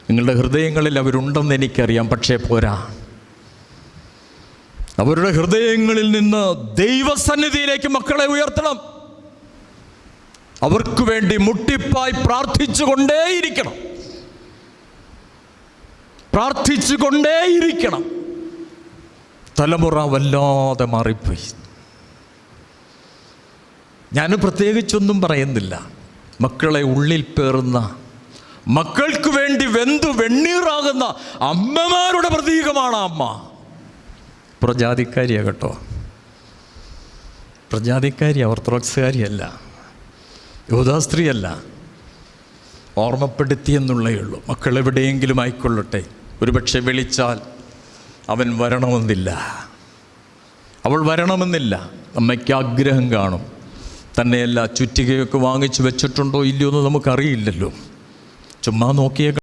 നിങ്ങളുടെ ഹൃദയങ്ങളിൽ അവരുണ്ടെന്ന് എനിക്കറിയാം, പക്ഷേ പോരാ. അവരുടെ ഹൃദയങ്ങളിൽ നിന്ന് ദൈവസന്നിധിയിലേക്ക് മക്കളെ ഉയർത്തണം. അവർക്ക് വേണ്ടി മുട്ടിപ്പായി പ്രാർത്ഥിച്ചുകൊണ്ടേയിരിക്കണം, പ്രാർത്ഥിച്ചുകൊണ്ടേയിരിക്കണം. തലമുറ വല്ലാതെ മാറിപ്പോയി. ഞാൻ പ്രത്യേകിച്ചൊന്നും പറയുന്നില്ല. മക്കളെ ഉള്ളിൽ പേറുന്ന, മക്കൾക്ക് വേണ്ടി വെന്തു വെണ്ണീറാകുന്ന അമ്മമാരുടെ പ്രതീകമാണ് അമ്മ. പ്രജാതിക്കാരിയാണ് കേട്ടോ, പ്രജാതിക്കാരി, ഓർത്തഡോക്സുകാരിയല്ല, യഹൂദാസ്ത്രീയല്ല. ഓർമ്മപ്പെടുത്തിയെന്നുള്ളേ ഉള്ളൂ. മക്കൾ എവിടെയെങ്കിലും ആയിക്കൊള്ളട്ടെ, ഒരുപക്ഷെ വിളിച്ചാൽ അവൻ വരണമെന്നില്ല, അവൾ വരണമെന്നില്ല. അമ്മയ്ക്ക് ആഗ്രഹം കാണും. തന്നെയല്ല, ചുറ്റികയൊക്കെ വാങ്ങിച്ചു വെച്ചിട്ടുണ്ടോ ഇല്ലയോ എന്ന് നമുക്കറിയില്ലല്ലോ. ചുമ്മാ നോക്കിയേ